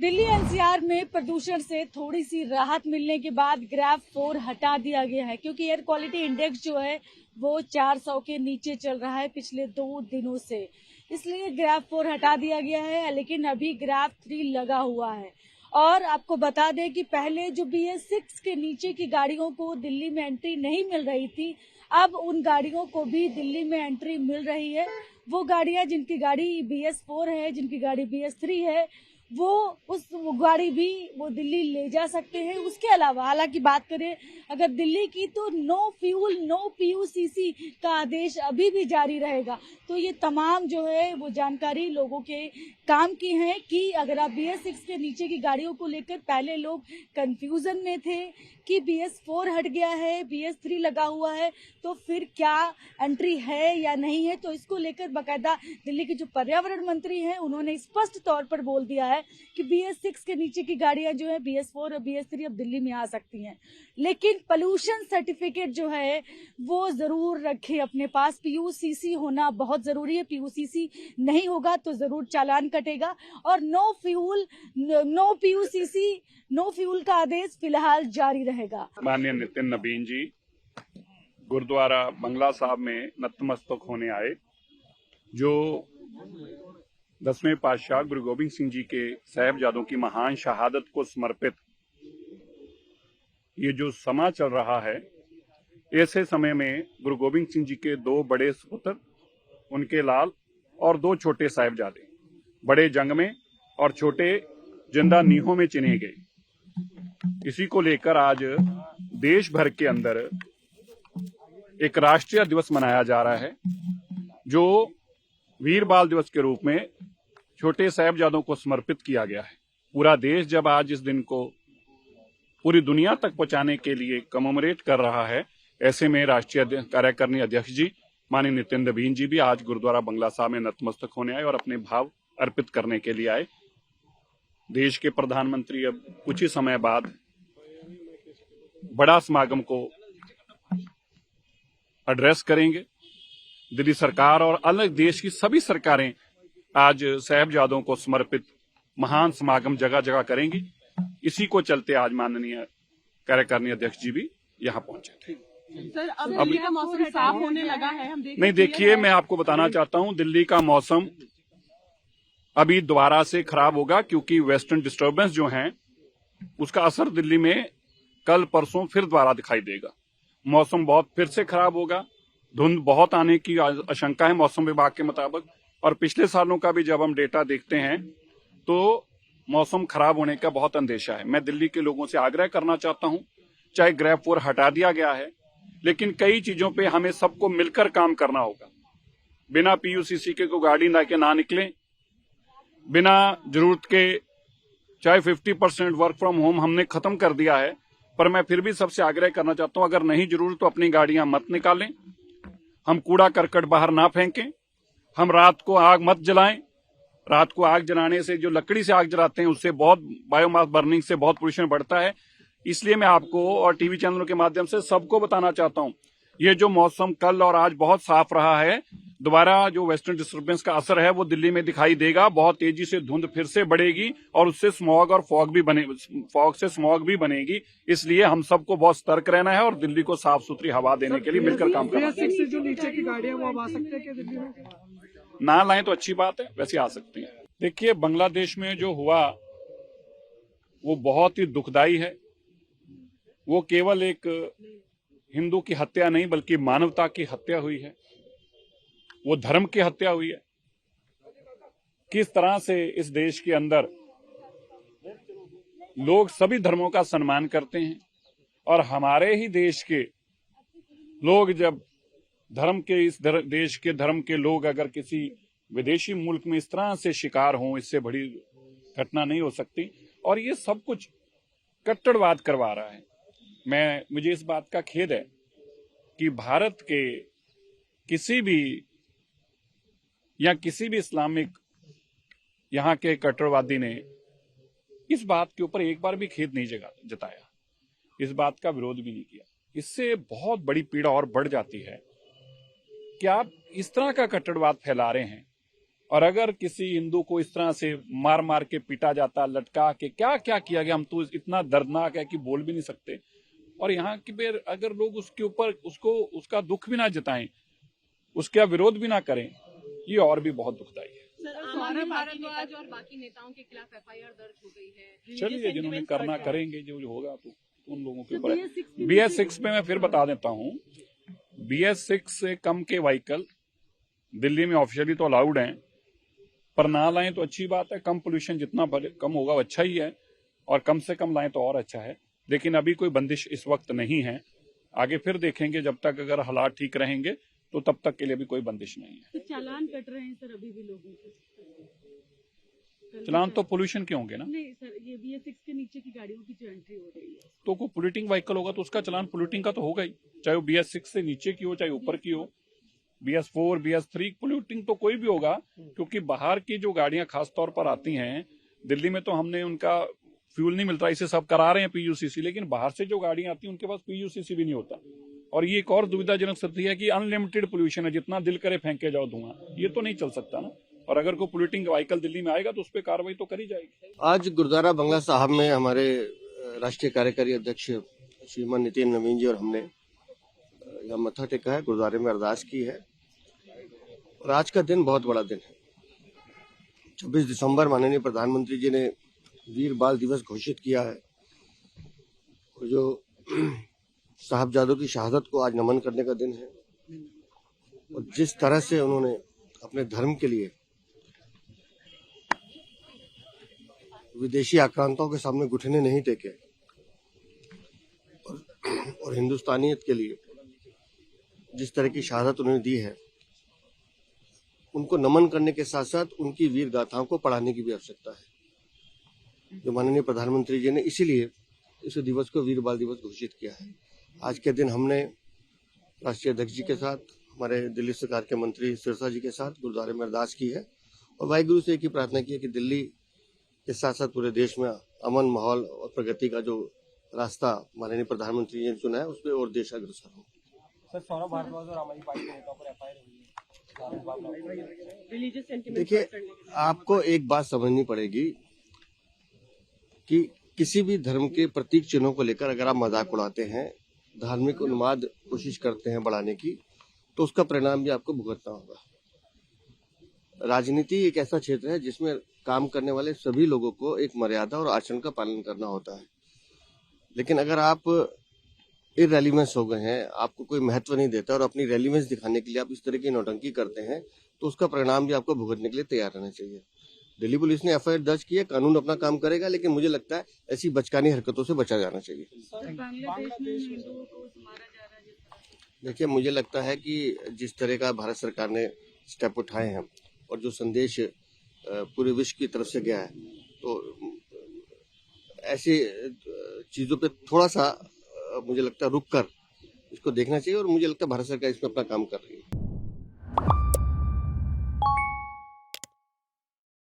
Delhi NCR में प्रदूषण से थोड़ी सी राहत मिलने के बाद ग्रेफ 4 हटा दिया गया है, क्योंकि एयर क्वालिटी इंडेक्स जो है वो 400 के नीचे चल रहा है पिछले 2 दिनों से। इसलिए ग्रेफ 4 हटा दिया गया है, लेकिन अभी ग्रेफ 3 लगा हुआ है। और आपको बता दें कि पहले जो BS6 के नीचे की गाड़ियों को दिल्ली में एंट्री नहीं मिल रही थी, अब उन गाड़ियों को भी दिल्ली में एंट्री मिल रही है। वो गाड़ियां जिनकी गाड़ी BS4 है, जिनकी गाड़ी BS3 है, वो गाड़ी भी वो दिल्ली ले जा सकते हैं। उसके अलावा हालांकि बात करें अगर दिल्ली की, तो नो फ्यूल नो PUCC का आदेश अभी भी जारी रहेगा। तो ये तमाम जो है वो जानकारी लोगों के काम की है कि अगर आप BS6 के नीचे की गाड़ियों को लेकर पहले लोग कंफ्यूजन में थे कि BS4 हट गया है, BS3 लगा हुआ है, तो फिर क्या एंट्री है या नहीं है, तो इसको लेकर बाकायदा दिल्ली के जो पर्यावरण मंत्री हैं उन्होंने स्पष्ट तौर पर बोल दिया है कि BS6 के नीचे की गाड़ियां जो है BS4 और BS3 अब दिल्ली में आ सकती हैं। लेकिन पोल्यूशन सर्टिफिकेट जो है वो जरूर रखें अपने पास। PUCC होना बहुत जरूरी है। PUCC नहीं होगा तो जरूर चालान कटेगा। और नो PUCC नो फ्यूल का आदेश फिलहाल जारी रहेगा। माननीय नितिन नबीन जी गुरुद्वारा बंगला साहब में नतमस्तक होने आए, जो 10वें पातशाह गुरु गोबिंद सिंह जी के साहिबजादों की महान शहादत को समर्पित ये जो समा चल रहा है, ऐसे समय में गुरु गोबिंद सिंह जी के 2 बड़े सुपुत्र, उनके लाल और 2 छोटे साहिबजादे बड़े जंग में और छोटे जिंदा नीहों में चिने गए। इसी को लेकर आज देश भर के अंदर एक राष्ट्रीय दिवस मनाया जा रहा है, जो वीर बाल दिवस के रूप में छोटे साहिबजादों को समर्पित किया गया है। पूरा देश जब आज इस दिन को पूरी दुनिया तक पहुंचाने के लिए कमेमोरेट कर रहा है, ऐसे में राष्ट्रीय कार्यकारिणी अध्यक्ष जी माननीय नितिन नबीन जी भी आज गुरुद्वारा बंगला साहब में नतमस्तक होने आए और अपने भाव अर्पित करने के लिए आए। देश के प्रधानमंत्री अब कुछ ही समय बाद बड़ा समागम को एड्रेस करेंगे। दिल्ली सरकार और अलग देश की सभी सरकारें आज साहिबजादों को समर्पित महान समागम जगह जगह करेंगी। इसी को चलते आज माननीय कार्यकारिणी अध्यक्ष जी भी यहाँ पहुंचे थे। सर, अब दिल्ली का मौसम साफ होने लगा है, हम देख नहीं, देखिए मैं आपको बताना चाहता हूं, दिल्ली का मौसम अभी दोबारा से खराब होगा, क्योंकि वेस्टर्न डिस्टर्बेंस जो है उसका असर दिल्ली में कल परसों फिर दोबारा दिखाई देगा। मौसम बहुत फिर से खराब होगा। धुंध बहुत आने की आशंका है मौसम विभाग के मुताबिक, और पिछले सालों का भी जब हम डेटा देखते हैं तो मौसम खराब होने का बहुत अंदेशा है। मैं दिल्ली के लोगों से आग्रह करना चाहता हूं, चाहे ग्रेफ 4 हटा दिया गया है, लेकिन कई चीजों पे हमें सबको मिलकर काम करना होगा। बिना PUCC के कोई गाड़ी ना निकले, बिना जरूरत के, चाहे 50% वर्क फ्रॉम होम हमने खत्म कर दिया है, पर मैं फिर भी सबसे आग्रह करना चाहता हूं, अगर नहीं जरूरत तो अपनी गाड़ियां मत निकालें। हम कूड़ा करकट बाहर ना फेंकें। हम रात को आग मत जलाएं। रात को आग जलाने से, जो लकड़ी से आग जलाते हैं, उससे बहुत बायोमास बर्निंग से बहुत पोल्यूशन बढ़ता है। इसलिए मैं आपको और टीवी चैनलों के माध्यम से सबको बताना चाहता हूं, ये जो मौसम कल और आज बहुत साफ रहा है, दोबारा जो वेस्टर्न डिस्टर्बेंस का असर है वो दिल्ली में दिखाई देगा। बहुत तेजी से धुंध फिर से बढ़ेगी और उससे स्मॉग और फॉग से स्मॉग भी बनेगी। इसलिए हम सबको बहुत सतर्क रहना है और दिल्ली को साफ सुथरी हवा देने के लिए मिलकर काम करना है। जो नीचे की गाड़ियां वो अब आ सकते हैं क्या दिल्ली में? ना लाएं तो अच्छी बात है, वैसे आ सकती हैं। देखिए, बांग्लादेश में जो हुआ वो बहुत ही दुखदाई है। वो केवल एक हिंदू की हत्या नहीं बल्कि मानवता की हत्या हुई है। वो धर्म की हत्या हुई है। किस तरह से इस देश के अंदर लोग सभी धर्मों का सम्मान करते हैं, और हमारे ही देश के लोग जब इस देश के धर्म के लोग अगर किसी विदेशी मुल्क में इस तरह से शिकार हों, इससे बड़ी घटना नहीं हो सकती। और ये सब कुछ कट्टरवाद करवा रहा है। मुझे इस बात का खेद है कि भारत के किसी भी इस्लामिक यहाँ के कट्टरवादी ने इस बात के ऊपर एक बार भी खेद नहीं जताया, इस बात का विरोध भी नहीं किया। इससे बहुत बड़ी पीड़ा और बढ़ जाती है कि आप इस तरह का कट्टरवाद फैला रहे हैं और अगर किसी हिंदू को इस तरह से मार मार के पीटा जाता, लटका के क्या क्या किया गया, हम तो इतना दर्दनाक है कि बोल भी नहीं सकते। और यहाँ की बेर अगर लोग उसके ऊपर उसका दुख भी ना जताएं, उसका विरोध भी ना करें, ये और भी बहुत दुखदायी है। आर भारद्वाज और बाकी नेताओं के खिलाफ एफआईआर दर्ज हो गई है। चलिए, जिन्होंने करना करेंगे, जो होगा तो उन लोगों के ऊपर। BS6 पे मैं फिर बता देता हूँ, BS6 से कम के व्हीकल दिल्ली में ऑफिशियली तो अलाउड हैं, पर ना लाएं तो अच्छी बात है। कम पोल्यूशन जितना कम होगा वो अच्छा ही है, और कम से कम लाएं तो और अच्छा है। लेकिन अभी कोई बंदिश इस वक्त नहीं है, आगे फिर देखेंगे। जब तक अगर हालात ठीक रहेंगे तो तब तक के लिए भी कोई बंदिश नहीं है। तो चालान कट रहे हैं सर अभी भी लोगों के? चलान तो पोल्यूशन के होंगे ना। नहीं सर, ये BS6 के नीचे की गाड़ियों की जो एंट्री हो रही है, तो कोई पोल्यूटिंग व्हीकल होगा तो उसका चलान पोल्यूटिंग का तो होगा ही, चाहे वो BS6 से नीचे की हो चाहे ऊपर की हो। BS4 BS3 पोल्यूटिंग तो कोई भी होगा, क्योंकि बाहर की जो गाड़ियां खास तौर पर आती हैं, दिल्ली में तो हमने उनका फ्यूल नहीं मिलता, इसे सब करा रहे हैं PUCC, लेकिन बाहर से जो गाड़ियां आती हैं उनके पास PUCC भी नहीं होता। और ये एक और दुविधाजनक स्थिति है कि अनलिमिटेड पोल्यूशन है, जितना दिल करे फेंके जाओ धुआं, ये तो नहीं चल सकता ना। और अगर कोई पोल्यूटिंग व्हीकल दिल्ली में आएगा तो उस पर कार्रवाई तो करी जाएगी। आज गुरुद्वारा बंगला साहब में हमारे राष्ट्रीय कार्यकारी अध्यक्ष श्रीमान नितिन नवीन जी और हमने यह मत्था टेका है, गुरुद्वारे में अरदास की है। और आज का दिन बहुत बड़ा दिन है। 26 दिसंबर माननीय प्रधानमंत्री जी ने वीर बाल दिवस घोषित किया है, और जो साहबजादों की शहादत को आज नमन करने का दिन है। और जिस तरह से उन्होंने अपने धर्म के लिए विदेशी आक्रांताओं के सामने घुटने नहीं टेके, और हिंदुस्तानियत के लिए जिस तरह की शहादत उन्होंने दी है, उनको नमन करने के साथ साथ उनकी वीर गाथाओं को पढ़ाने की भी आवश्यकता है, जो माननीय प्रधानमंत्री जी ने इसीलिए इस दिवस को वीर बाल दिवस घोषित किया है। आज के दिन हमने राष्ट्रीय अध्यक्ष जी के साथ, हमारे दिल्ली सरकार के मंत्री सिरसा जी के साथ गुरुद्वारे में अरदास की है, और वाहिगुरु से एक ही प्रार्थना की है कि दिल्ली के साथ साथ पूरे देश में अमन माहौल और प्रगति का जो रास्ता माननीय प्रधानमंत्री जी ने चुना है, उस पर और देश अग्रसर हो। सर, सौरभ भारद्वाज और आम आदमी पार्टी के नेताओं पर एफआईआर हुई है। देखिए, आपको एक बात समझनी पड़ेगी कि किसी भी धर्म के प्रतीक चिन्हों को लेकर अगर आप मजाक उड़ाते हैं, धार्मिक उन्माद कोशिश करते हैं बढ़ाने की, तो उसका परिणाम भी आपको भुगतना होगा। राजनीति एक ऐसा क्षेत्र है जिसमें काम करने वाले सभी लोगों को एक मर्यादा और आचरण का पालन करना होता है। लेकिन अगर आप इररेलेवेंस हो गए हैं, आपको कोई महत्व नहीं देता, और अपनी रेलेवेंस दिखाने के लिए आप इस तरह की नौटंकी करते हैं, तो उसका परिणाम भी आपको भुगतने के लिए तैयार रहना चाहिए। दिल्ली पुलिस ने एफआईआर दर्ज की है, कानून अपना काम करेगा, लेकिन मुझे लगता है ऐसी बचकानी हरकतों से बचा जाना चाहिए। देखिए, मुझे लगता है कि जिस तरह का भारत सरकार ने स्टेप उठाए हैं और जो संदेश पूरे विश्व की तरफ से गया है, तो ऐसी चीजों पे थोड़ा सा मुझे लगता है रुक कर इसको देखना चाहिए, और मुझे लगता है भारत सरकार इसमें अपना काम कर रही है।